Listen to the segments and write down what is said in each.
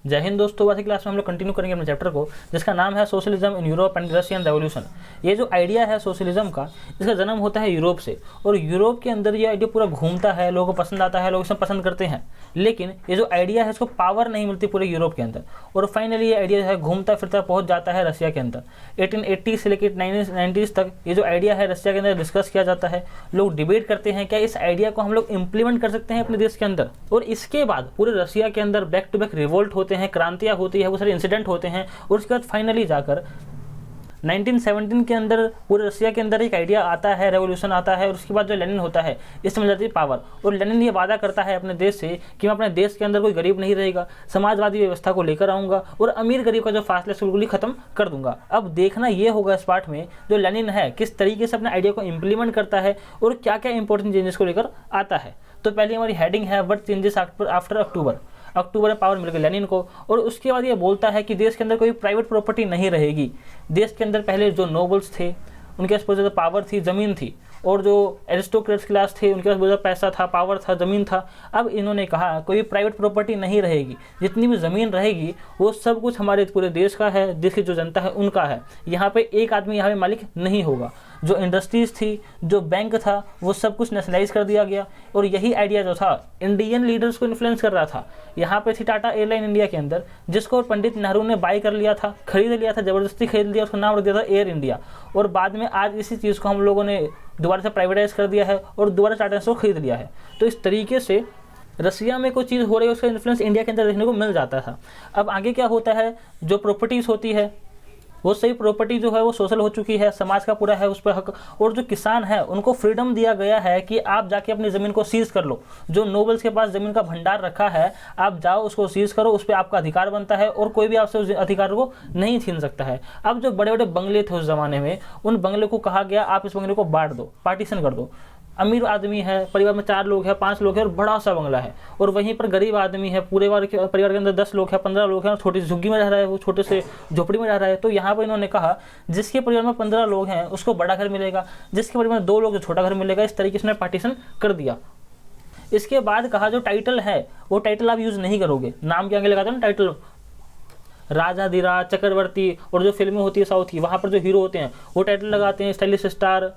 जय हिंद दोस्तों, आज की क्लास में हम लोग कंटिन्यू करेंगे अपने चैप्टर को, जिसका नाम है socialism in Europe and Russian revolution. ये जो आइडिया है सोशलिज्म का, इसका जन्म होता है यूरोप से, और यूरोप के अंदर ये आइडिया पूरा घूमता है, लोगों को पसंद आता है, लोग इसे पसंद करते हैं। लेकिन ये जो आइडिया है इसको पावर नहीं मिलती पूरे यूरोप के अंदर, और फाइनली ये आइडिया जो है घूमता फिरता पहुंच जाता है रशिया के अंदर। 1880 से लेकर 1990s तक ये जो आइडिया है रशिया के अंदर डिस्कस किया जाता है। लोग डिबेट करते हैं क्या इस आइडिया को हम लोग इम्प्लीमेंट कर सकते हैं अपने देश के अंदर। और इसके बाद पूरे रशिया के अंदर बैक टू बैक रिवोल्ट होते हैं, क्रांतियां होती है, वो सारे इंसिडेंट होते हैं। और उसके बाद फाइनली जाकर 1917 के अंदर पूरे रशिया के अंदर एक आइडिया आता है, रेवोल्यूशन आता है, और उसके बाद जो लेनिन होता है इससे मिल जाती है पावर। और लेनिन ये वादा करता है अपने देश से कि मैं अपने देश के अंदर कोई गरीब नहीं रहेगा, समाजवादी व्यवस्था को लेकर आऊँगा और अमीर गरीब का जो फासला है बिल्कुल ही खत्म कर दूंगा। अब देखना ये होगा इस पार्ट में जो लेनिन है किस तरीके से अपने आइडिया को इम्प्लीमेंट करता है और क्या क्या इंपॉर्टेंट चेंजेस को लेकर आता है। तो पहले हमारी हेडिंग है व्हाट चेंजेस आफ्टर अक्टूबर में पावर मिल गई लेनिन को। और उसके बाद ये बोलता है कि देश के अंदर कोई प्राइवेट प्रॉपर्टी नहीं रहेगी। देश के अंदर पहले जो नोबल्स थे उनके पास बहुत ज़्यादा पावर थी, ज़मीन थी, और जो एरिस्टोक्रेट्स क्लास थे उनके पास बहुत ज़्यादा पैसा था, पावर था, ज़मीन था। अब इन्होंने कहा कोई प्राइवेट प्रॉपर्टी नहीं रहेगी, जितनी भी ज़मीन रहेगी वो सब कुछ हमारे पूरे देश का है, देश की जो जनता है उनका है। यहाँ पे एक आदमी यहाँ पे मालिक नहीं होगा। जो इंडस्ट्रीज़ थी, जो बैंक था, वो सब कुछ नेशनलाइज कर दिया गया। और यही आइडिया जो था इंडियन लीडर्स को इन्फ्लुएंस कर रहा था। यहाँ पे थी टाटा एयरलाइन इंडिया के अंदर, जिसको पंडित नेहरू ने बाय कर लिया था, खरीद लिया था, ज़बरदस्ती खरीद लिया, उसका नाम रख दिया था एयर इंडिया। और बाद में आज इसी चीज़ को हम लोगों ने दोबारा से प्राइवेटाइज कर दिया है और दोबारा टाटा को खरीद लिया है। तो इस तरीके से रसिया में कोई चीज़ हो रही है उसका इन्फ्लुएंस इंडिया के अंदर देखने को मिल जाता था। अब आगे क्या होता है, जो प्रॉपर्टीज़ होती है वो सही प्रॉपर्टी जो है वो सोशल हो चुकी है, समाज का पूरा है उस पर हक। और जो किसान है उनको फ्रीडम दिया गया है कि आप जाके अपनी ज़मीन को सीज कर लो। जो नोबल्स के पास ज़मीन का भंडार रखा है, आप जाओ उसको सीज करो, उस पर आपका अधिकार बनता है और कोई भी आपसे उस अधिकार को नहीं छीन सकता है। अब जो बड़े बड़े बंगले थे उस ज़माने में, उन बंगले को कहा गया आप इस बंगले को बांट दो, पार्टीशन कर दो। अमीर आदमी है, परिवार में 4 लोग हैं, 5 लोग हैं और बड़ा सा बंगला है, और वहीं पर गरीब आदमी है, पूरे परिवार के अंदर 10 लोग हैं, 15 लोग हैं, और छोटी सी झुग्गी में रह रहा है, वो छोटे से झोपड़ी में रह रहा है। तो यहाँ पर इन्होंने कहा जिसके परिवार में 15 लोग हैं उसको बड़ा घर मिलेगा, जिसके परिवार में 2 लोग छोटा घर मिलेगा। इस तरीके से पार्टीशन कर दिया। इसके बाद कहा जो टाइटल है वो टाइटल आप यूज़ नहीं करोगे। नाम के आगे लगाते हैं ना टाइटल, राजाधिराज, चक्रवर्ती, और जो फिल्में होती है साउथ की वहाँ पर जो हीरो होते हैं वो टाइटल लगाते हैं, स्टाइलिश स्टार,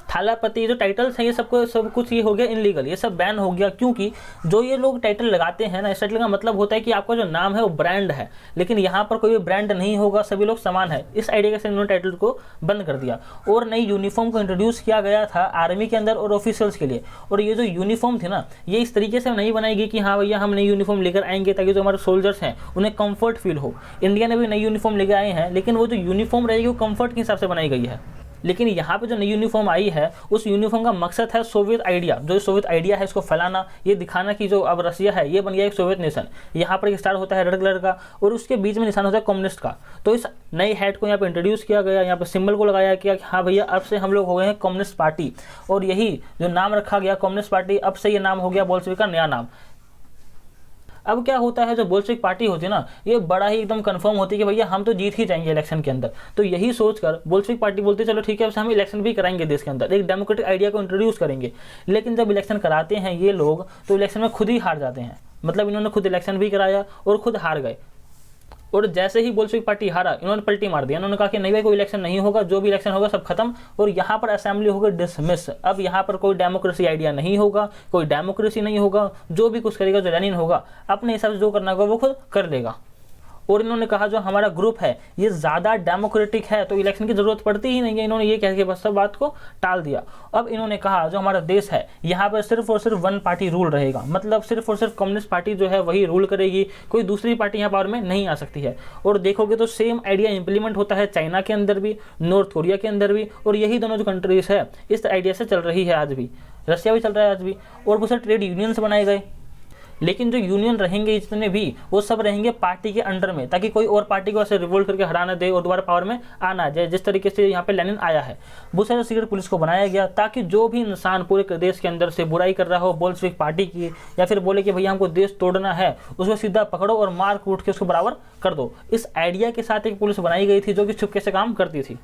थालापति, जो टाइटल्स हैं ये सब कुछ ये हो गया इनलीगल, ये सब बैन हो गया। क्योंकि जो ये लोग टाइटल लगाते हैं ना, इस टाइटल का मतलब होता है कि आपका जो नाम है वो ब्रांड है, लेकिन यहाँ पर कोई भी ब्रांड नहीं होगा, सभी लोग समान है। इस आइडिया से इन्होंने टाइटल को बंद कर दिया। और नई यूनिफॉर्म को इंट्रोड्यूस किया गया था आर्मी के अंदर और ऑफिसर्स के लिए। और ये जो यूनिफॉर्म थी ना, ये इस तरीके से नहीं बनाई गई कि हाँ भैया हम नई यूनिफॉर्म लेकर आएंगे ताकि जो हमारे सोल्जर्स हैं उन्हें कंफर्ट फील हो। इंडिया ने भी नई यूनिफॉर्म लेकर आए हैं, लेकिन वो जो यूनिफॉर्म रहेगी वो कंफर्ट के हिसाब से बनाई गई है। लेकिन यहाँ पे जो नई यूनिफॉर्म आई है उस यूनिफॉर्म का मकसद है सोवियत आइडिया, जो सोवियत आइडिया है इसको फैलाना, ये दिखाना कि जो अब रसिया है ये बन गया एक सोवियत नेशन। यहाँ पर एक स्टार होता है रेड कलर का और उसके बीच में निशान होता है कम्युनिस्ट का। तो इस नई हेड को यहाँ पे इंट्रोड्यूस किया गया, यहाँ पे सिंबल को लगाया कि हाँ भैया अब से हम लोग हो गए हैं कम्युनिस्ट पार्टी। और यही जो नाम रखा गया कम्युनिस्ट पार्टी, अब से ये नाम हो गया बोल्शेविक का नया नाम। अब क्या होता है, जो बोल्शेविक पार्टी होती है ना, ये बड़ा ही एकदम कंफर्म होती है कि भैया हम तो जीत ही जाएंगे इलेक्शन के अंदर। तो यही सोचकर बोल्शेविक पार्टी बोलते चलो ठीक है अब हम इलेक्शन भी कराएंगे देश के अंदर, एक डेमोक्रेटिक आइडिया को इंट्रोड्यूस करेंगे। लेकिन जब इलेक्शन कराते हैं ये लोग तो इलेक्शन में खुद ही हार जाते हैं। मतलब इन्होंने खुद इलेक्शन भी कराया और खुद हार गए। और जैसे ही बोल्शेविक पार्टी हारा, इन्होंने पलटी मार दिया। इन्होंने कहा कि नहीं भाई कोई इलेक्शन नहीं होगा, जो भी इलेक्शन होगा सब खत्म। और यहाँ पर असेंबली होगी डिसमिस। अब यहाँ पर कोई डेमोक्रेसी आइडिया नहीं होगा, कोई डेमोक्रेसी नहीं होगा। जो भी कुछ करेगा, जो लेनिन होगा अपने हिसाब से जो करना होगा वो खुद कर लेगा। और इन्होंने कहा जो हमारा ग्रुप है ये ज़्यादा डेमोक्रेटिक है तो इलेक्शन की ज़रूरत पड़ती ही नहीं है। इन्होंने ये कह के बस सब बात को टाल दिया। अब इन्होंने कहा जो हमारा देश है यहाँ पर सिर्फ और सिर्फ 1 पार्टी रूल रहेगा, मतलब सिर्फ और सिर्फ कम्युनिस्ट पार्टी जो है वही रूल करेगी, कोई दूसरी पार्टी यहाँ पावर में नहीं आ सकती है। और देखोगे तो सेम आइडिया इंप्लीमेंट होता है चाइना के अंदर भी, नॉर्थ कोरिया के अंदर भी। और यही दोनों जो कंट्रीज है इस आइडिया से चल रही है आज भी, रशिया भी चल रहा है आज भी। और बहुत सारे ट्रेड यूनियंस बनाए गए, लेकिन जो यूनियन रहेंगे जितने भी वो सब रहेंगे पार्टी के अंडर में, ताकि कोई और पार्टी को ऐसे रिवोल्ट करके हराना दे और दोबारा पावर में आना जाए। जिस तरीके से यहाँ पे लेनिन आया है, बहुत सारे सीक्रेट पुलिस को बनाया गया ताकि जो भी इंसान पूरे देश के अंदर से बुराई कर रहा हो बोल्शेविक पार्टी की, या फिर बोले कि भैया हमको देश तोड़ना है, उसको सीधा पकड़ो और मार कूट के उसको बराबर कर दो। इस आइडिया के साथ एक पुलिस बनाई गई थी जो कि छुपके से काम करती थी।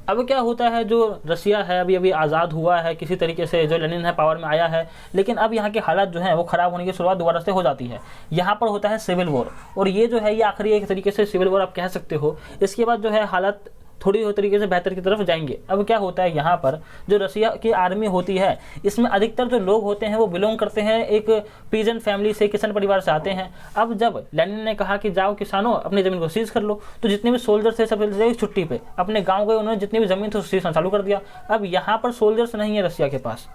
अब क्या होता है, जो रसिया है अभी अभी आज़ाद हुआ है किसी तरीके से, जो लेनिन है पावर में आया है, लेकिन अब यहाँ के हालात जो हैं वो ख़राब होने की शुरुआत दोबारा से हो जाती है। यहाँ पर होता है सिविल वॉर, और ये जो है ये आखिरी एक तरीके से सिविल वॉर आप कह सकते हो। इसके बाद जो है हालात थोड़ी तरीके से बेहतर की तरफ जाएंगे। अब क्या होता है, यहाँ पर जो रसिया की आर्मी होती है इसमें अधिकतर जो लोग होते हैं वो बिलोंग करते हैं एक पीजेंट फैमिली से, किसान परिवार से आते हैं। अब जब लेनिन ने कहा कि जाओ किसानों अपनी ज़मीन को सीज कर लो, तो जितने भी सोल्जर्स थे सब छुट्टी पे अपने गाँव गए, उन्होंने जितनी भी ज़मीन थी सीजना चालू कर दिया। अब यहाँ पर सोल्जर्स नहीं है रसिया के पास।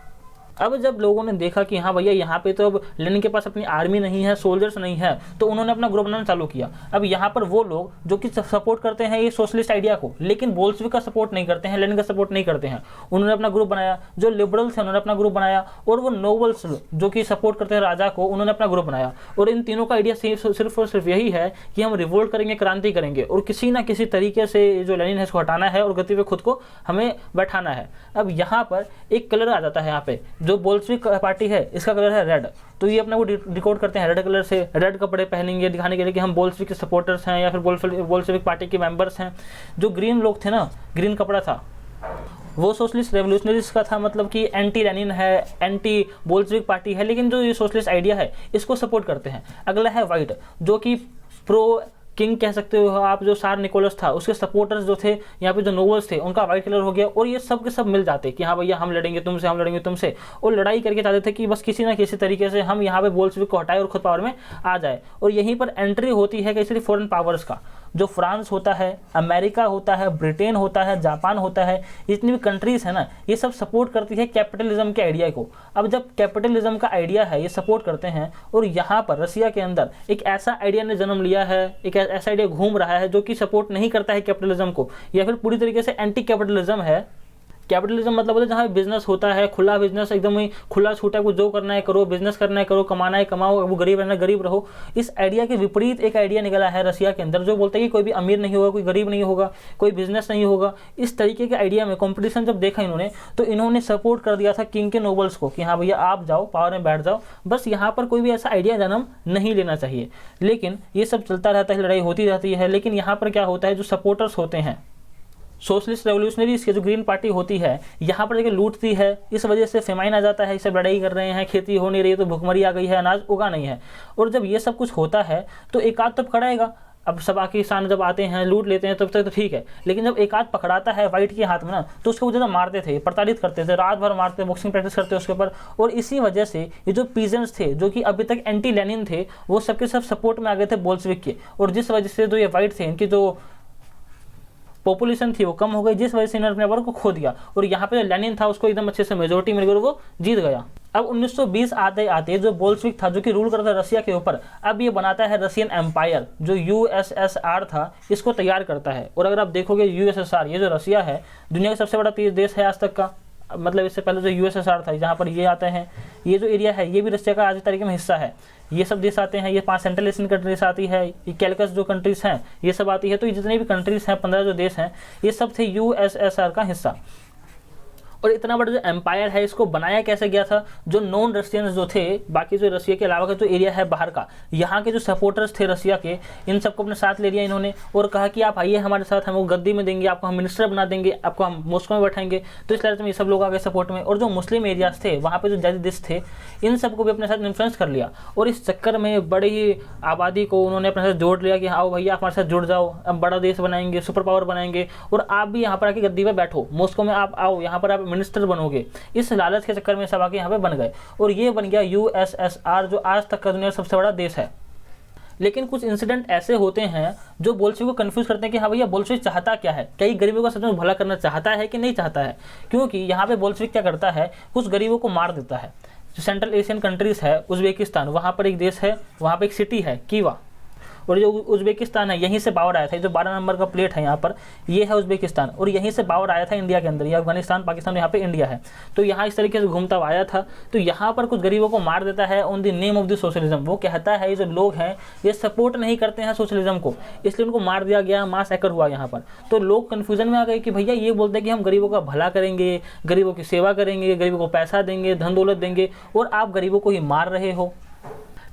अब जब लोगों ने देखा कि हाँ भैया यहाँ पे तो अब लेनिन के पास अपनी आर्मी नहीं है, सोल्जर्स नहीं है, तो उन्होंने अपना ग्रुप बनाना चालू किया। अब यहाँ पर वो लोग जो कि सपोर्ट करते हैं ये सोशलिस्ट आइडिया को, लेकिन बोल्शेविक का सपोर्ट नहीं करते हैं, लेनिन का सपोर्ट नहीं करते हैं, उन्होंने अपना ग्रुप बनाया। जो लिबरल्स हैं उन्होंने अपना ग्रुप बनाया, और वो नोबल्स जो कि सपोर्ट करते हैं राजा को, उन्होंने अपना ग्रुप बनाया। और इन तीनों का आइडिया सिर्फ और सिर्फ यही है कि हम रिवोल्ट करेंगे, क्रांति करेंगे, और किसी ना किसी तरीके से जो लेनिन है इसको हटाना है और गति पे खुद को हमें बैठाना है। अब यहाँ पर एक कलर आ जाता है, यहाँ पे जो बोल्शेविक पार्टी है इसका कलर है रेड, तो ये अपना वो डिकोड करते हैं रेड कलर से। रेड कपड़े पहनेंगे दिखाने के लिए कि हम बोल्शेविक के सपोर्टर्स हैं या फिर बोल्शेविक पार्टी के मेंबर्स हैं। जो ग्रीन लोग थे ना, ग्रीन कपड़ा था, वो सोशलिस्ट रेवोल्यूशनरीज का था, मतलब कि एंटी लेनिन है, एंटी बोल्शेविक पार्टी है, लेकिन जो ये सोशलिस्ट आइडिया है इसको सपोर्ट करते हैं। अगला है वाइट, जो कि प्रो किंग कह सकते हो आप, जो सार निकोलस था उसके सपोर्टर्स जो थे यहाँ पे जो नोबल्स थे उनका वाइट कलर हो गया। और ये सब के सब मिल जाते कि हाँ भैया हम लड़ेंगे तुमसे, हम लड़ेंगे तुमसे, और लड़ाई करके चाहते थे कि बस किसी ना किसी तरीके से हम यहाँ पे बोल्शेविक को हटाए और खुद पावर में आ जाए। और यहीं पर एंट्री होती है कई फॉरेन पावर्स का, जो फ्रांस होता है, अमेरिका होता है, ब्रिटेन होता है, जापान होता है, जितनी भी कंट्रीज है ना ये सब सपोर्ट करती है कैपिटलिज्म के आइडिया को। अब जब कैपिटलिज्म का आइडिया है ये सपोर्ट करते हैं, और यहाँ पर रसिया के अंदर एक ऐसा आइडिया ने जन्म लिया है, एक ऐसा आइडिया घूम रहा है जो कि सपोर्ट नहीं करता है कैपिटलिज्म को, या फिर पूरी तरीके से एंटी कैपिटलिज्म है। कैपिटलिज्म मतलब होता है जहाँ बिजनेस होता है, खुला बिजनेस, एकदम ही खुला छूटा, को जो करना है करो, बिजनेस करना है करो, कमाना है कमाओ, वो गरीब रहना गरीब रहो। इस आइडिया के विपरीत एक आइडिया निकला है रसिया के अंदर, जो बोलता है कि कोई भी अमीर नहीं होगा, कोई गरीब नहीं होगा, कोई बिजनेस नहीं होगा। इस तरीके के आइडिया में कंपटीशन जब देखा इन्होंने, तो इन्होंने सपोर्ट कर दिया था किंग के नोबल्स को कि हाँ भैया आप जाओ पावर में बैठ जाओ, बस यहाँ पर कोई भी ऐसा आइडिया जन्म नहीं लेना चाहिए। लेकिन ये सब चलता रहता है, लड़ाई होती रहती है। लेकिन यहाँ पर क्या होता है, जो सपोर्टर्स होते हैं सोशलिस्ट रेवोल्यूशनरीज की जो ग्रीन पार्टी होती है, यहाँ पर देखिए लूटती है, इस वजह से फेमाइन आ जाता है, ये सब लड़ाई कर रहे हैं, खेती हो नहीं रही है तो भुखमरी आ गई है, अनाज उगा नहीं है। और जब ये सब कुछ होता है तो एक आध तब खड़ाएगा। अब सब आके किसान जब आते हैं लूट लेते हैं तब तक तो ठीक है, लेकिन जब एक आध पकड़ाता है वाइट के हाथ में ना, तो उसको ज़्यादा मारते थे, प्रताड़ित करते थे, रात भर मारते, बॉक्सिंग प्रैक्टिस करते उसके ऊपर। और इसी वजह से ये जो पीजेंट्स थे जो कि अभी तक एंटी लेनिन थे, वो सबके सब सपोर्ट में आ गए थे बोल्शेविक के। और जिस वजह से जो ये वाइट थे इनकी जो पॉपुलेशन थी वो कम हो गई, जिस वजह से इन्होंने अपने पावर को खो दिया। और यहाँ पे जो लेनिन था उसको एकदम अच्छे से मेजोरिटी मिल गई और वो जीत गया। अब 1920 आते आते जो बोल्शेविक था जो कि रूल करता था रसिया के ऊपर, अब ये बनाता है रशियन एम्पायर, जो यूएसएसआर था इसको तैयार करता है। और अगर आप देखोगे यूएसएसआर, ये जो रसिया है दुनिया का सबसे बड़ा देश है आज तक का, मतलब इससे पहले जो यूएसएसआर था जहाँ पर ये आते हैं, ये जो एरिया है ये भी रसिया का आज की तारीख में हिस्सा है। ये सब देश आते हैं, ये 5 सेंट्रल एशियन कंट्रीज आती है, ये कैलकस जो कंट्रीज हैं ये सब आती है। तो ये जितने भी कंट्रीज हैं 15 जो देश हैं ये सब थे यूएसएसआर का हिस्सा। और इतना बड़ा जो एम्पायर है इसको बनाया कैसे गया था, जो नॉन रशियंस जो थे, बाकी जो रसिया के अलावा का जो एरिया है बाहर का, यहाँ के जो सपोर्टर्स थे रसिया के, इन सबको अपने साथ ले लिया इन्होंने और कहा कि आप आइए हमारे साथ, हम वो गद्दी में देंगे आपको, हम मिनिस्टर बना देंगे आपको, हम मॉस्को में बैठाएंगे। तो इस तरह से ये सब लोग आ गए सपोर्ट में। और जो मुस्लिम एरियाज थे वहाँ पर जो जदीदिस्ट थे इन सबको भी अपने साथ इन्फ्लुएंस कर लिया। और इस चक्कर में बड़ी ही आबादी को उन्होंने अपने साथ जोड़ लिया कि आओ भैया आप हमारे साथ जुड़ जाओ, अब बड़ा देश बनाएंगे, सुपर पावर बनाएंगे, और आप भी यहाँ पर आके गद्दी पर बैठो, मॉस्को में आप आओ, यहाँ पर आप मिनिस्टर बनोगे। इस लालच के चक्कर में सब आके यहाँ पे बन गए और ये बन गया यूएसएसआर, जो आज तक का दुनिया का सबसे बड़ा देश है। लेकिन कुछ इंसिडेंट ऐसे होते हैं जो बोल्शेविक को कंफ्यूज करते हैं कि हाँ भैया बोल्शेविक चाहता क्या है, कई गरीबों का सच में भला करना चाहता है कि नहीं चाहता है। क्योंकि यहाँ पे बोल्शेविक क्या करता है, कुछ गरीबों को मार देता है। जो सेंट्रल एशियन कंट्रीज है, उज्बेकिस्तान, वहाँ पर एक देश है, वहाँ पर एक सिटी है कीवा, और जो उज्बेकिस्तान है यहीं से पावर आया था। जो 12 नंबर का प्लेट है यहाँ पर, ये है उज्बेकिस्तान, और यहीं से पावर आया था इंडिया के अंदर। ये अफगानिस्तान पाकिस्तान यहाँ पे इंडिया है, तो यहाँ इस तरीके से घूमता हुआ आया था। तो यहाँ पर कुछ गरीबों को मार देता है on the name of the socialism. वो कहता है ये जो लोग हैं ये सपोर्ट नहीं करते हैं सोशलिज्म को, इसलिए उनको मार दिया गया, मास हैकर हुआ यहाँ पर। तो लोग कन्फ्यूजन में आ गए कि भैया ये बोलते हैं कि हम गरीबों का भला करेंगे, गरीबों की सेवा करेंगे, गरीबों को पैसा देंगे, धन दौलत देंगे, और आप गरीबों को ही मार रहे हो।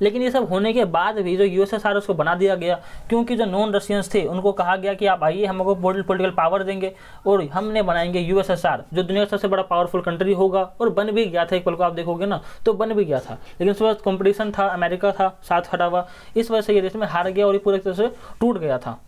लेकिन ये सब होने के बाद भी जो यूएसएसआर उसको बना दिया गया, क्योंकि जो नॉन रशियंस थे उनको कहा गया कि आप आइए, हम आपको पॉलिटिकल पावर देंगे और हमने बनाएंगे यूएसएसआर, जो दुनिया का सबसे बड़ा पावरफुल कंट्री होगा। और बन भी गया था, एक पल को आप देखोगे ना तो बन भी गया था, लेकिन उस वक्त कॉम्पिटिशन था, अमेरिका था साथ खड़ा हुआ, इस वजह से ये रेस में हार गया और ये पूरी तरह से टूट गया था।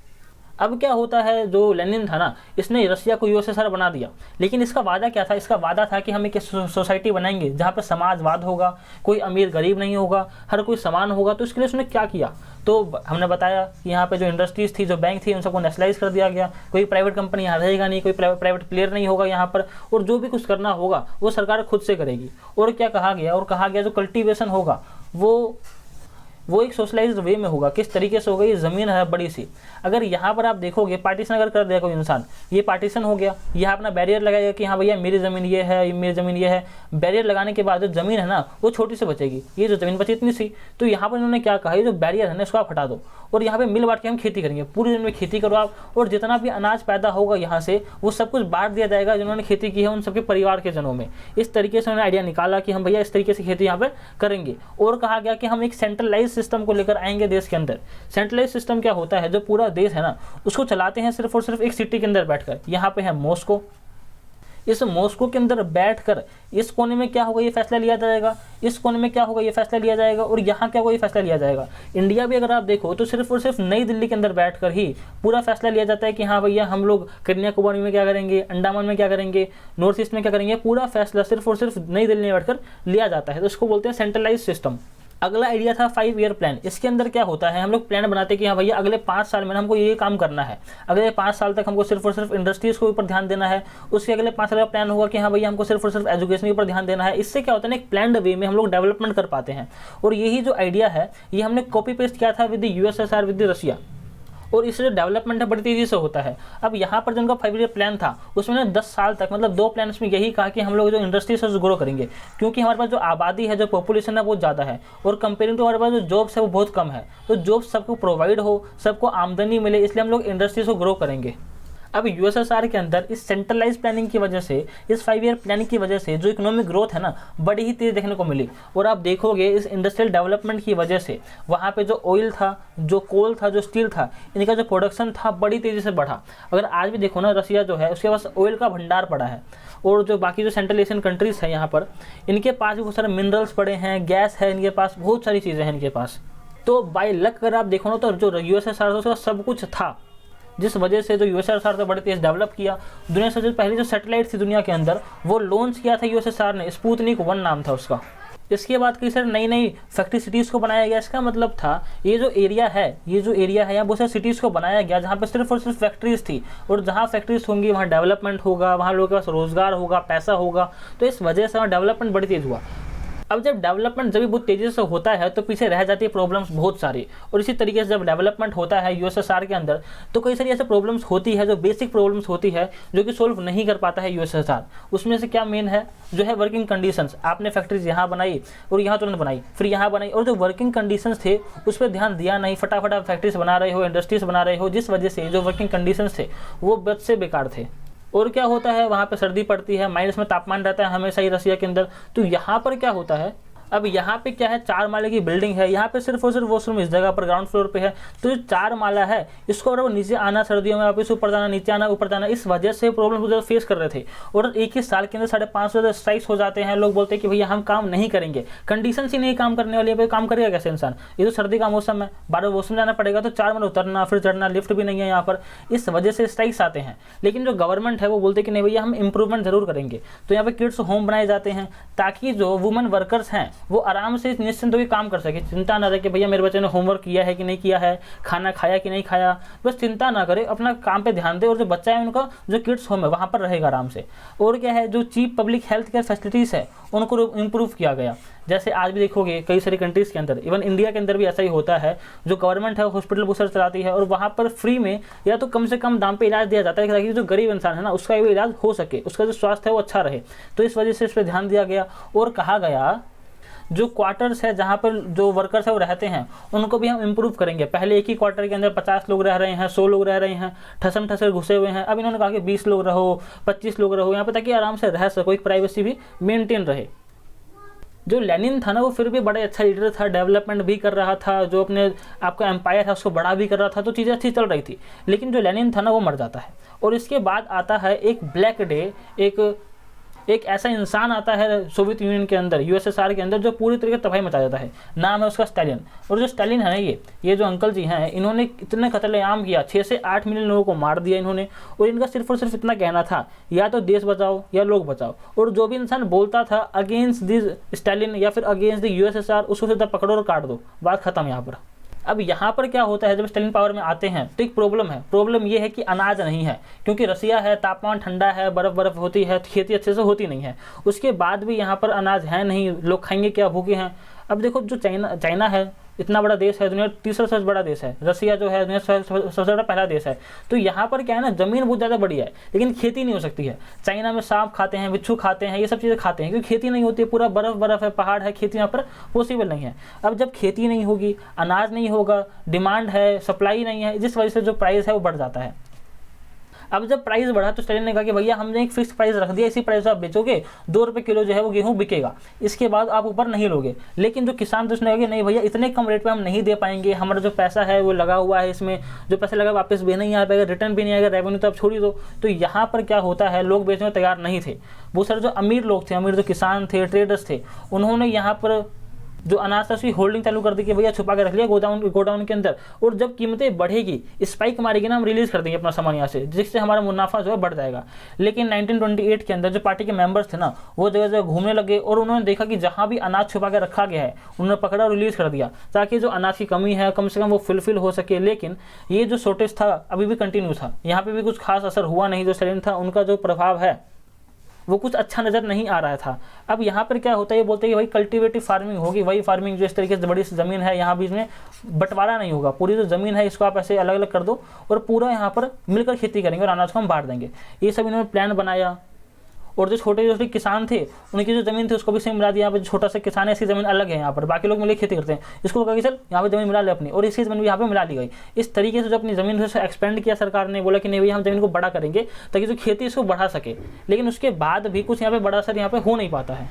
अब क्या होता है, जो लेनिन था ना, इसने रशिया को यूएसएसआर बना दिया, लेकिन इसका वादा क्या था? इसका वादा था कि हम एक सोसाइटी बनाएंगे जहाँ पर समाजवाद होगा, कोई अमीर गरीब नहीं होगा, हर कोई समान होगा। तो इसके लिए उसने क्या किया? तो हमने बताया कि यहाँ पे जो इंडस्ट्रीज थी, जो बैंक थी, उन सबको नेशनलाइज कर दिया गया। कोई प्राइवेट कंपनी यहाँ रहेगा नहीं, कोई प्राइवेट प्लेयर नहीं होगा यहाँ पर, और जो भी कुछ करना होगा वो सरकार खुद से करेगी। और क्या कहा गया? और कहा गया जो कल्टीवेशन होगा वो एक सोशलाइज्ड वे में होगा। किस तरीके से होगा? ये ज़मीन है बड़ी सी, अगर यहाँ पर आप देखोगे पार्टीशन अगर कर दिया कोई इंसान, ये पार्टीशन हो गया, यहाँ अपना बैरियर लगाएगा कि हाँ भैया मेरी ज़मीन ये है, मेरी ज़मीन ये है। बैरियर लगाने के बाद जो ज़मीन है ना वो छोटी से बचेगी, ये जो ज़मीन बची इतनी सी। तो यहाँ पर इन्होंने क्या कहा, ये जो बैरियर है ना इसको आप हटा दो और यहाँ पे मिल बांट के हम खेती करेंगे, पूरी ज़मीन में खेती करो आप, और जितना भी अनाज पैदा होगा यहाँ से वो सब कुछ बांट दिया जाएगा जिन्होंने खेती की है उन सबके परिवार के जनों में। इस तरीके से उन्होंने आइडिया निकाला कि हम भैया इस तरीके से खेती यहाँ पे करेंगे। और कहा गया कि हम एक सेंट्रलाइज सिस्टम को लेकर आएंगे देश के अंदर। सेंट्रलाइज सिस्टम क्या होता है? जो पूरा देश है ना उसको चलाते हैं सिर्फ और सिर्फ एक सिटी के अंदर बैठकर। यहाँ पे है मॉस्को, इस मॉस्को के अंदर बैठकर इस कोने में क्या होगा ये फैसला लिया जाएगा, इस कोने में क्या होगा ये फैसला लिया जाएगा, और यहाँ क्या होगा ये फैसला लिया जाएगा। इंडिया भी अगर आप देखो तो सिर्फ और सिर्फ नई दिल्ली के अंदर बैठकर ही पूरा फैसला लिया जाता है कि हाँ भैया हम लोग कन्याकुमारी में क्या करेंगे, अंडमान में क्या करेंगे, नॉर्थ ईस्ट में क्या करेंगे। पूरा फैसला सिर्फ और सिर्फ नई दिल्ली में बैठकर लिया जाता है। तो इसको बोलते हैं सेंट्रलाइज सिस्टम। अगला आइडिया था 5 ईयर प्लान। इसके अंदर क्या होता है, हम लोग प्लान बनाते हैं कि हाँ भैया अगले 5 साल में हमको ये काम करना है, अगले 5 साल तक हमको सिर्फ और सिर्फ इंडस्ट्रीज़ के ऊपर ध्यान देना है। उसके अगले 5 साल का प्लान होगा कि हाँ भैया हमको सिर्फ और सिर्फ एजुकेशन के ऊपर ध्यान देना है। इससे क्या होता है ना, एक प्लान्ड वे में हम लोग डेवलपमेंट कर पाते हैं। और यही जो आइडिया है ये हमने कॉपी पेस्ट किया था विद यूएसएसआर, विद रशिया, और इससे जो डेवलपमेंट है बड़ी तेज़ी से होता है। अब यहाँ पर जो उनका 5 ईयर प्लान था उसमें ना 10 साल तक, मतलब 2 प्लान में यही कहा कि हम लोग जो इंडस्ट्रीज है ग्रो करेंगे, क्योंकि हमारे पास जो आबादी है, जो पॉपुलेशन है बहुत ज़्यादा है, और कंपेयरिंग टू हमारे पास जो जॉब्स है वो बहुत कम है। तो जॉब्स सबको प्रोवाइड हो, सबको आमदनी मिले, इसलिए हम लोग इंडस्ट्रीज को ग्रो करेंगे। अब यूएसएसआर के अंदर इस सेंट्रलाइज प्लानिंग की वजह से, इस 5 ईयर प्लानिंग की वजह से जो इकोनॉमिक ग्रोथ है ना बड़ी ही तेज़ देखने को मिली। और आप देखोगे इस इंडस्ट्रियल डेवलपमेंट की वजह से वहाँ पे जो ऑयल था, जो कोल था, जो स्टील था, इनका जो प्रोडक्शन था बड़ी तेज़ी से बढ़ा। अगर आज भी देखो ना, रशिया जो है उसके पास ऑयल का भंडार पड़ा है, और जो बाकी जो सेंट्रल एशियन कंट्रीज़ हैं यहाँ पर, इनके पास भी बहुत सारे मिनरल्स पड़े हैं, गैस है इनके पास, बहुत सारी चीज़ें हैं इनके पास। तो बाय लक अगर आप देखो ना तो जो यूएसएसआर था उसका सब कुछ था, जिस वजह से जो यूएसएसआर ने बड़े तेज डेवलप किया। दुनिया से जो पहली जो सैटेलाइट थी दुनिया के अंदर वो लॉन्च किया था यूएसएसआर ने, स्पुतनिक 1 नाम था उसका। इसके बाद कई सारे नई नई फैक्ट्री सिटीज़ को बनाया गया। इसका मतलब था ये जो एरिया है यहाँ बहुत सारे सिटीज़ को बनाया गया जहाँ पे सिर्फ और सिर्फ फैक्ट्रीज थी, और जहाँ फैक्ट्रीज होंगी वहाँ डेवलपमेंट होगा, वहाँ लोगों के पास रोजगार होगा, पैसा होगा। तो इस वजह से वहाँ डेवलपमेंट बड़ी तेज़ हुआ। अब जब डेवलपमेंट जब भी बहुत तेज़ी से होता है तो पीछे रह जाती है प्रॉब्लम्स बहुत सारी। और इसी तरीके से जब डेवलपमेंट होता है यूएसएसआर के अंदर तो कई सारी ऐसे प्रॉब्लम्स होती है, जो बेसिक प्रॉब्लम्स होती है जो कि सोल्व नहीं कर पाता है यूएसएसआर। उसमें से क्या मेन है, जो है वर्किंग कंडीशंस। आपने फैक्ट्रीज यहाँ बनाई और यहाँ तुरंत बनाई, फिर यहाँ बनाई, और जो वर्किंग कंडीशंस थे उस पर ध्यान दिया नहीं। फटाफट आप फैक्ट्रीज बना रहे हो, इंडस्ट्रीज बना रहे हो, जिस वजह से जो वर्किंग कंडीशंस थे वो बद से बेकार थे। और क्या होता है, वहाँ पे सर्दी पड़ती है, माइनस में तापमान रहता है हमेशा ही रसिया के अंदर। तो यहाँ पर क्या होता है, अब यहाँ पे क्या है, 4 माले की बिल्डिंग है, यहाँ पे सिर्फ और सिर्फ वॉशरूम इस जगह पर ग्राउंड फ्लोर पे है। तो जो 4 माला है इसको अगर वो नीचे आना, सर्दियों में वापस ऊपर जाना, नीचे आना, ऊपर जाना, इस वजह से प्रॉब्लम बहुत ज़्यादा फेस कर रहे थे। और एक ही साल के अंदर 550 स्ट्राइक्स हो जाते हैं। लोग बोलते हैं कि भैया हम काम नहीं करेंगे, कंडीशन ही नहीं काम करने वाली है, भाई काम करेगा कैसे इंसान। ये तो सर्दी का मौसम है, बार वॉशरूम जाना पड़ेगा, तो 4 माले उतरना फिर चढ़ना, लिफ्ट भी नहीं है यहाँ पर, इस वजह से स्ट्राइक्स आते हैं। लेकिन जो गवर्नमेंट है वो बोलते कि नहीं भैया हम इंप्रूवमेंट जरूर करेंगे। तो यहाँ पे किड्स होम बनाए जाते हैं ताकि जो वुमेन वर्कर्स हैं वो आराम से निश्चिंत होकर काम कर सके। चिंता ना रहे कि भैया मेरे बच्चे ने होमवर्क किया है कि नहीं किया है, खाना खाया कि नहीं खाया, बस चिंता ना करे, अपना काम पे ध्यान दे। और जो बच्चा है उनका जो किड्स होम है वहाँ पर रहेगा आराम से। और क्या है, जो cheap public health care facilities है उनको इम्प्रूव किया गया। जैसे आज भी देखोगे कई सारी कंट्रीज़ के अंदर, इवन इंडिया के अंदर भी ऐसा ही होता है, जो गवर्नमेंट है हॉस्पिटल बहुत सारे चलाती है और वहाँ पर फ्री में या तो कम से कम दाम पे इलाज दिया जाता है ताकि जो गरीब इंसान है ना उसका भी इलाज हो सके, उसका जो स्वास्थ्य है वो अच्छा रहे। तो इस वजह से इस पर ध्यान दिया गया। और कहा गया जो क्वार्टर्स है जहाँ पर जो वर्कर्स है वो रहते हैं उनको भी हम इम्प्रूव करेंगे। पहले एक ही क्वार्टर के अंदर 50 लोग रह रहे हैं, 100 लोग रह रहे हैं, ठसम ठसर घुसे हुए हैं। अब इन्होंने कहा कि 20 लोग रहो, 25 लोग रहो यहाँ पे, ताकि आराम से रह सको, एक प्राइवेसी भी मेंटेन रहे। जो लेनिन था ना वो फिर भी बड़ा अच्छा लीडर था, डेवलपमेंट भी कर रहा था, जो अपने आपका एम्पायर था उसको बड़ा भी कर रहा था, तो चीज़ें अच्छी चल रही थी। लेकिन जो लेनिन था ना वो मर जाता है, और इसके बाद आता है एक ब्लैक डे, एक ऐसा इंसान आता है सोवियत यूनियन के अंदर, यूएसएसआर के अंदर, जो पूरी तरीके से तबाही मचा देता है। नाम है उसका स्टालिन। और जो स्टालिन है ना, ये जो अंकल जी हैं, इन्होंने इतने कत्लेआम किया, 6 से 8 मिलियन लोगों को मार दिया इन्होंने। और इनका सिर्फ और सिर्फ इतना कहना था, या तो देश बचाओ या लोग बचाओ। और जो भी इंसान बोलता था अगेंस्ट दिस स्टालिन या फिर अगेंस्ट द यूएसएसआर, उसको सीधा पकड़ो और काट दो, बात खत्म यहाँ पर। अब यहाँ पर क्या होता है, जब स्टालिन पावर में आते हैं तो एक प्रॉब्लम है। प्रॉब्लम ये है कि अनाज नहीं है, क्योंकि रसिया है, तापमान ठंडा है, बर्फ होती है, खेती अच्छे से होती नहीं है। उसके बाद भी यहाँ पर अनाज है नहीं, लोग खाएंगे क्या, भूखे हैं। अब देखो जो चाइना है, इतना बड़ा देश है, दुनिया तीसरा सबसे बड़ा देश है। रसिया जो है दुनिया सबसे बड़ा पहला देश है। तो यहाँ पर क्या है ना, ज़मीन बहुत ज़्यादा बड़ी है, लेकिन खेती नहीं हो सकती है। चाइना में सांप खाते हैं, बिच्छू खाते हैं, ये सब चीज़ें खाते हैं, क्योंकि खेती नहीं होती है, पूरा बर्फ है, पहाड़ है, खेती यहाँ पर पॉसिबल नहीं है। अब जब खेती नहीं होगी, अनाज नहीं होगा, डिमांड है, सप्लाई नहीं है, जिस वजह से जो प्राइस है वो बढ़ जाता है। अब जब प्राइस बढ़ा तो स्टालिन ने कहा कि भैया हमने एक फिक्स प्राइस रख दिया, इसी प्राइस आप बेचोगे, 2 रुपये किलो जो है वो गेहूँ बिकेगा, इसके बाद आप ऊपर नहीं लोगे। लेकिन जो किसान, तो उसने कहा कि नहीं भैया, इतने कम रेट पे हम नहीं दे पाएंगे, हमारा जो पैसा है वो लगा हुआ है, इसमें जो पैसा लगा वापस भी नहीं आ पाएगा, रिटर्न भी नहीं आएगा, रेवेन्यू तो आप छोड़ ही दो। तो यहाँ पर क्या होता है, लोग बेचने में तैयार नहीं थे। बहुत सारे जो अमीर लोग थे, अमीर जो किसान थे, ट्रेडर्स थे, उन्होंने यहाँ पर जो अनाज था उसकी होल्डिंग चालू कर दी कि भैया छुपा के रख लिया गोडाउन के अंदर, और जब कीमतें बढ़ेगी, स्पाइक मारेगी ना, हम रिलीज कर देंगे अपना सामान यहाँ से, जिससे हमारा मुनाफा जो है बढ़ जाएगा। लेकिन 1928 के अंदर जो पार्टी के मेंबर्स थे ना, वो जगह जगह घूमने लगे, और उन्होंने देखा कि जहाँ भी अनाज छुपा के रखा गया है उन्होंने पकड़ा और रिलीज कर दिया, ताकि जो अनाज की कमी है कम से कम वो फुलफिल हो सके। लेकिन ये जो शॉर्टेज था अभी भी कंटिन्यू था, यहाँ पे भी कुछ खास असर हुआ नहीं। जो स्टालिन था उनका जो प्रभाव है वो कुछ अच्छा नज़र नहीं आ रहा था। अब यहाँ पर क्या होता है, ये बोलते हैं कि भाई कल्टीवेटिव फार्मिंग होगी, वही फार्मिंग जो इस तरीके से बड़ी ज़मीन है, यहाँ बीच में बंटवारा नहीं होगा, पूरी जो ज़मीन है इसको आप ऐसे अलग अलग कर दो और पूरा यहाँ पर मिलकर खेती करेंगे और अनाज को हम बांट देंगे। ये सब इन्होंने प्लान बनाया। और जो छोटे छोटे किसान थे उनकी जो ज़मीन थी उसको भी सेम मिला दिया। यहाँ पर छोटा सा किसान है, इसकी ज़मीन अलग है, यहाँ पर बाकी लोग मिलकर खेती करते हैं, इसको कहा कि चल यहाँ पे ज़मीन मिला ले अपनी, और इसकी ज़मीन भी यहाँ पे मिला ली गई। इस तरीके से जो अपनी ज़मीन से एक्सपेंड किया सरकार ने, बोला कि नहीं भैया हम ज़मीन को बड़ा करेंगे ताकि जो खेती इसको बढ़ा सके। लेकिन उसके बाद भी कुछ यहाँ पे बड़ा असर यहाँ पे हो नहीं पाता है।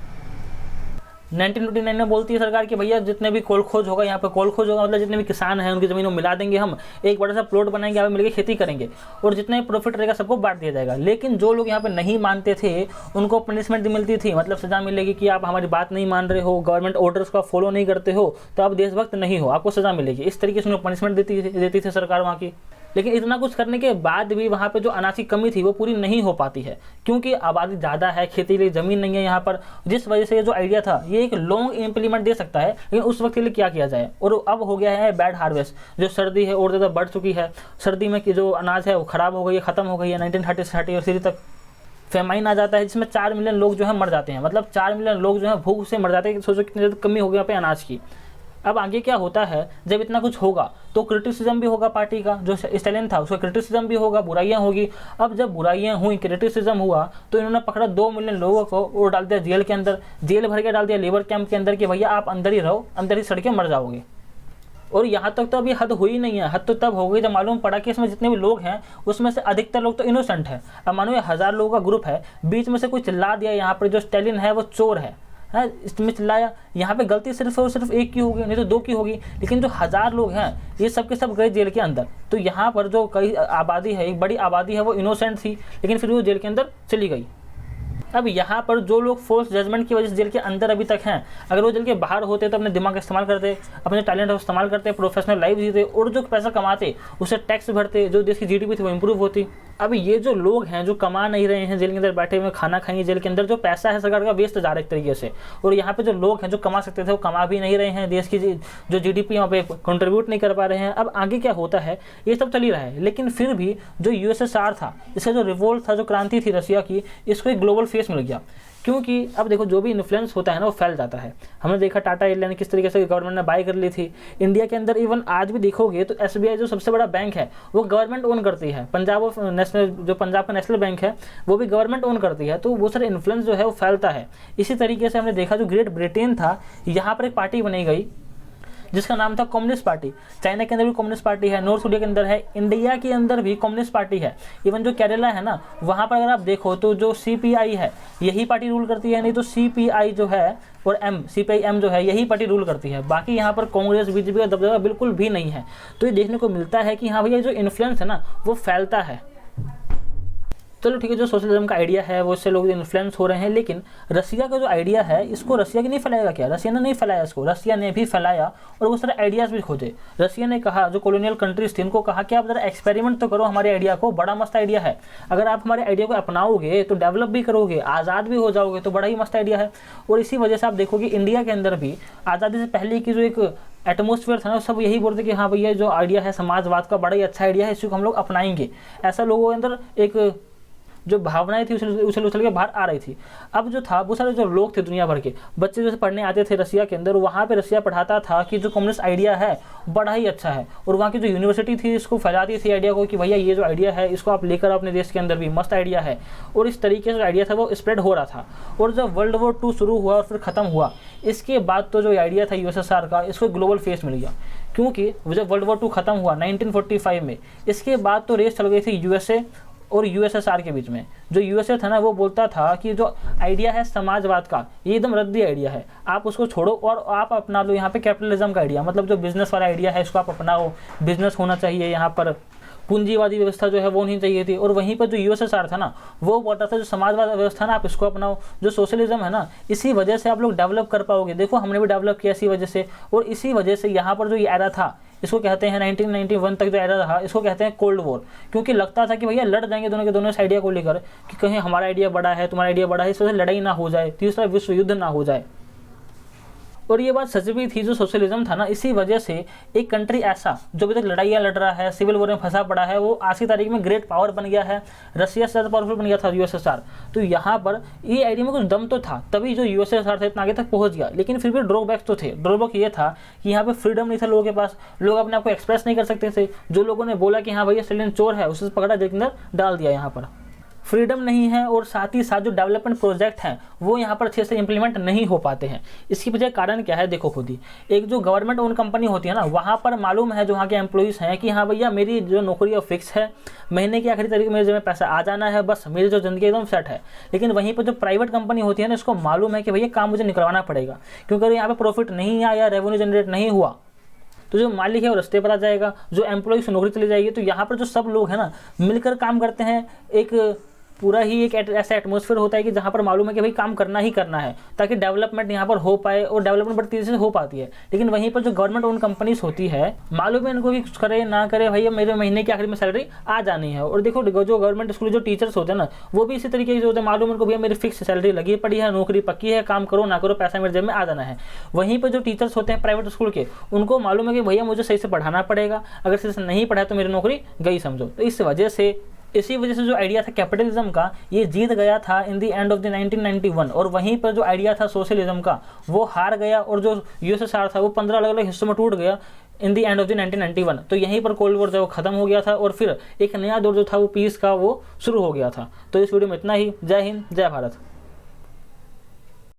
1929 में बोलती है सरकार कि भैया जितने भी कोल खोज होगा, यहाँ पे कोल खोज होगा मतलब जितने भी किसान हैं उनकी ज़मीन को मिला देंगे, हम एक बड़ा सा प्लॉट बनाएंगे, यहाँ पे मिलकर खेती करेंगे और जितना भी प्रॉफिट रहेगा सबको बांट दिया जाएगा। लेकिन जो लोग यहाँ पे नहीं मानते थे उनको पनिशमेंट मिलती थी, मतलब सजा मिलेगी कि आप हमारी बात नहीं मान रहे हो, गवर्नमेंट ऑर्डर्स को फॉलो नहीं करते हो तो आप देशभक्त नहीं हो, आपको सजा मिलेगी। इस तरीके से उन्हें पनिशमेंट देती थी सरकार वहाँ की। लेकिन इतना कुछ करने के बाद भी वहाँ पे जो अनाज की कमी थी वो पूरी नहीं हो पाती है, क्योंकि आबादी ज़्यादा है, खेती के लिए ज़मीन नहीं है यहाँ पर, जिस वजह से ये जो आइडिया था ये एक लॉन्ग इम्प्लीमेंट दे सकता है। लेकिन उस वक्त के लिए क्या किया जाए, और अब हो गया है बैड हार्वेस्ट, जो सर्दी है और ज़्यादा बढ़ चुकी है। सर्दी में की जो अनाज है वो ख़राब हो गई है, ख़त्म हो गई है। 1930 तक फेमाइन आ जाता है जिसमें 4 मिलियन लोग जो है मर जाते हैं, मतलब 4 मिलियन लोग जो है भूख से मर जाते हैं। सोचो कितनी ज़्यादा कमी हो गई यहाँ पे अनाज की। अब आगे क्या होता है, जब इतना कुछ होगा तो क्रिटिसिज्म भी होगा पार्टी का, जो स्टालिन था उसका क्रिटिसिज्म भी होगा, बुराइयां होगी। अब जब बुराइयां हुई, क्रिटिसिज्म हुआ, तो इन्होंने पकड़ा 2 मिलियन लोगों को और डाल दिया जेल के अंदर, जेल भर के डाल दिया लेबर कैंप के अंदर कि भैया आप अंदर ही रहो, अंदर ही सड़के मर जाओगे। और यहाँ तक तो अभी हद हुई नहीं है, हद तो तब हो गई जब मालूम पड़ा कि इसमें जितने भी लोग हैं उसमें से अधिकतर लोग तो इनोसेंट है। अब मानो 1000 लोगों का ग्रुप है, बीच में से कोई चिल्ला दिया यहाँ पर जो स्टालिन है वो चोर है, इसमें चिल्लाया, यहाँ पे गलती सिर्फ और सिर्फ एक की होगी, नहीं तो 2 की होगी। लेकिन जो 1000 लोग हैं ये सब के सब गए जेल के अंदर। तो यहाँ पर जो कई आबादी है, एक बड़ी आबादी है, वो इनोसेंट थी लेकिन फिर वो जेल के अंदर चली गई। अब यहाँ पर जो लोग फोर्स जजमेंट की वजह से जेल के अंदर अभी तक हैं, अगर वो जेल के बाहर होते तो अपने दिमाग का इस्तेमाल करते, अपने टैलेंट का इस्तेमाल करते, प्रोफेशनल लाइफ जीते और जो पैसा कमाते उसे टैक्स भरते, जो देश की जीडीपी थी वो इंप्रूव होती। अब ये जो लोग हैं जो कमा नहीं रहे हैं, जेल के अंदर बैठे हुए खाना खाएंगे, जेल के अंदर जो पैसा है सरकार का वेस्ट जा रहा है एक तरीके से, और यहाँ पे जो लोग हैं जो कमा सकते थे वो कमा भी नहीं रहे हैं, देश की जो जीडीपी वहाँ पे कंट्रीब्यूट नहीं कर पा रहे हैं। अब आगे क्या होता है ये सब चल ही रहा है। लेकिन फिर भी जो यूएसएसआर था, इसका जो रिवोल्ट था, जो क्रांति थी रसिया की, इसको एक ग्लोबल फेस मिल गया। क्योंकि अब देखो जो भी इन्फ्लुएंस होता है ना वो फैल जाता है। हमने देखा टाटा एयरलाइन किस तरीके से गवर्नमेंट ने बाय कर ली थी इंडिया के अंदर। इवन आज भी देखोगे तो एसबीआई जो सबसे बड़ा बैंक है वो गवर्नमेंट ओन करती है। पंजाब नेशनल, जो पंजाब का नेशनल बैंक है वो भी गवर्नमेंट ओन करती है। तो वो सारे इन्फ्लुएंस जो है वो फैलता है। इसी तरीके से हमने देखा जो ग्रेट ब्रिटेन था, यहाँ पर एक पार्टी बनाई गई जिसका नाम था कम्युनिस्ट पार्टी। चाइना के अंदर भी कम्युनिस्ट पार्टी है, नॉर्थ कोरिया के अंदर है, इंडिया के अंदर भी कम्युनिस्ट पार्टी है। इवन जो केरला है ना, वहाँ पर अगर आप देखो तो जो CPI है यही पार्टी रूल करती है, नहीं तो CPI जो है और CPIM जो है यही पार्टी रूल करती है। बाकी यहाँ पर कांग्रेस BJP का दबदबा बिल्कुल भी नहीं है। तो ये देखने को मिलता है कि हाँ भैया जो इन्फ्लुएंस है ना वो फैलता है। चलो ठीक है, जो सोशलिज्म का आइडिया है वो इससे लोग इन्फ्लुएंस हो रहे हैं, लेकिन रसिया का जो आइडिया है इसको रसिया की नहीं फैलाएगा क्या? रसिया ने नहीं फैलाया इसको, रसिया ने भी फैलाया और वो सारे आइडियाज़ भी खोजे। रसिया ने कहा, जो कॉलोनियल कंट्रीज थी उनको कहा कि आप जरा एक्सपेरिमेंट तो करो हमारे आइडिया को, बड़ा मस्त आइडिया है, अगर आप हमारे आइडिया को अपनाओगे तो डेवलप भी करोगे, आज़ाद भी हो जाओगे, तो बड़ा ही मस्त आइडिया है। और इसी वजह से आप देखोगे इंडिया के अंदर भी आज़ादी से पहले की जो एक एटमोसफियर था ना, सब यही बोलते कि हाँ भैया जो आइडिया है समाजवाद का बड़ा ही अच्छा आइडिया है, इसको हम लोग अपनाएंगे। ऐसा लोगों के अंदर एक जो भावनाएं थी उछल के बाहर आ रही थी। अब जो था वो सारे जो लोग थे दुनिया भर के बच्चे जैसे पढ़ने आते थे रसिया के अंदर, वहाँ पे रसिया पढ़ाता था कि जो कम्युनिस्ट आइडिया है बड़ा ही अच्छा है, और वहाँ की जो यूनिवर्सिटी थी इसको फैलाती थी आइडिया को कि भैया ये जो आइडिया है इसको आप लेकर अपने देश के अंदर भी मस्त आइडिया है। और इस तरीके से जो आइडिया था वो स्प्रेड हो रहा था। और जब World War II शुरू हुआ और फिर ख़त्म हुआ, इसके बाद तो जो आइडिया था USSR का, इसको ग्लोबल फेस मिल गया। क्योंकि जब World War II ख़त्म हुआ 1945 में, इसके बाद तो रेस चल गई थी USA और USSR के बीच में। जो USA था ना वो बोलता था कि जो आइडिया है समाजवाद का ये एकदम रद्दी आइडिया है, आप उसको छोड़ो और आप अपना लो यहाँ पे कैपिटलिज्म का आइडिया, मतलब जो बिजनेस वाला आइडिया है इसको आप अपनाओ, बिजनेस होना चाहिए, यहाँ पर पूंजीवादी व्यवस्था जो है वो नहीं चाहिए थी। और वहीं पर जो USSR था ना वो बोलता था जो समाजवाद व्यवस्था ना आप इसको अपनाओ, जो सोशलिज्म है ना इसी वजह से आप लोग डेवलप कर पाओगे। देखो हमने भी डेवलप किया इसी वजह से, और इसी वजह से यहाँ पर जो ये एरा था इसको कहते हैं 1991 तक जो एरा रहा इसको कहते हैं कोल्ड वॉर। क्योंकि लगता था कि भैया लड़ जाएंगे दोनों के दोनों इस आइडिया को लेकर कि कहीं हमारा आइडिया बड़ा है तुम्हारा आइडिया बड़ा है, इस वजह से लड़ाई ना हो जाए, तीसरा विश्व युद्ध ना हो जाए। और ये बात सच भी थी, जो सोशलिज्म था ना इसी वजह से एक कंट्री ऐसा जो अभी तक लड़ाइयाँ लड़ रहा है, सिविल वॉर में फंसा पड़ा है, वो आज की तारीख में ग्रेट पावर बन गया है। रसिया से ज़्यादा पावरफुल बन गया था USSR। तो यहाँ पर ये आइडिया में कुछ दम तो था, तभी जो USSR था इतना आगे तक पहुँच गया। लेकिन फिर भी ड्रॉबैक्स तो थे। ड्रॉबैक ये था कि यहाँ पर फ्रीडम नहीं था लोगों के पास, लोग अपने आप को एक्सप्रेस नहीं कर सकते थे। जो लोगों ने बोला कि हाँ भैया स्टालिन चोर है, उसे पकड़ा जेल के अंदर डाल दिया। यहाँ पर फ्रीडम नहीं है और साथ ही साथ जो डेवलपमेंट प्रोजेक्ट हैं वो यहाँ पर अच्छे से इंप्लीमेंट नहीं हो पाते हैं। इसकी वजह कारण क्या है देखो खुद ही, एक जो गवर्नमेंट ओन कंपनी होती है ना वहाँ पर मालूम है जो वहाँ के एम्प्लॉइज़ हैं कि हाँ भैया मेरी जो नौकरी है फिक्स है, महीने की आखिरी तारीख में मेरे जेब में पैसा आ जाना है, बस मेरी जो ज़िंदगी एकदम सेट है। लेकिन वहीं पर जो प्राइवेट कंपनी होती है ना इसको मालूम है कि भैया काम मुझे निकलवाना पड़ेगा, क्योंकि अगर यहाँ पर प्रॉफिट नहीं आया, रेवेन्यू जनरेट नहीं हुआ तो जो मालिक है वो रास्ते पर आ जाएगा, जो एम्प्लॉय से नौकरी चली जाएगी। तो यहाँ पर जो सब लोग हैं ना मिलकर काम करते हैं, एक पूरा ही एक ऐसा एटमॉस्फेयर होता है कि जहाँ पर मालूम है कि भाई काम करना ही करना है ताकि डेवलपमेंट यहाँ पर हो पाए, और डेवलपमेंट बड़ी तेज़ी से हो पाती है। लेकिन वहीं पर जो गवर्नमेंट ओन कंपनीज होती है मालूम है इनको भी कुछ करे ना करे भैया मेरे महीने के आखिर में सैलरी आ जानी है। और देखो जो गवर्नमेंट स्कूल जो टीचर्स होते हैं ना वो भी इसी तरीके से होते हैं, मालूम उनको भैया मेरी फिक्स सैलरी लगी पड़ी है, नौकरी पक्की है, काम करो ना करो पैसा मेरे जेब में आ जाना है। वहीं पर जो टीचर्स होते हैं प्राइवेट स्कूल के उनको मालूम है कि भैया मुझे सही से पढ़ाना पड़ेगा, अगर सही से नहीं पढ़ाया तो मेरी नौकरी गई समझो। तो इसी वजह से जो आइडिया था कैपिटलिज्म का ये जीत गया था in the end of the 1991। और वहीं पर जो आइडिया था सोशलिज्म का वो हार गया, और जो USSR था वो 15 अलग अलग हिस्सों में टूट गया in the end of the 1991। तो यहीं पर कोल्ड वॉर जो वो खत्म हो गया था और फिर एक नया दौर जो था वो पीस का वो शुरू हो गया था। तो इस वीडियो में इतना ही। जय हिंद, जय भारत।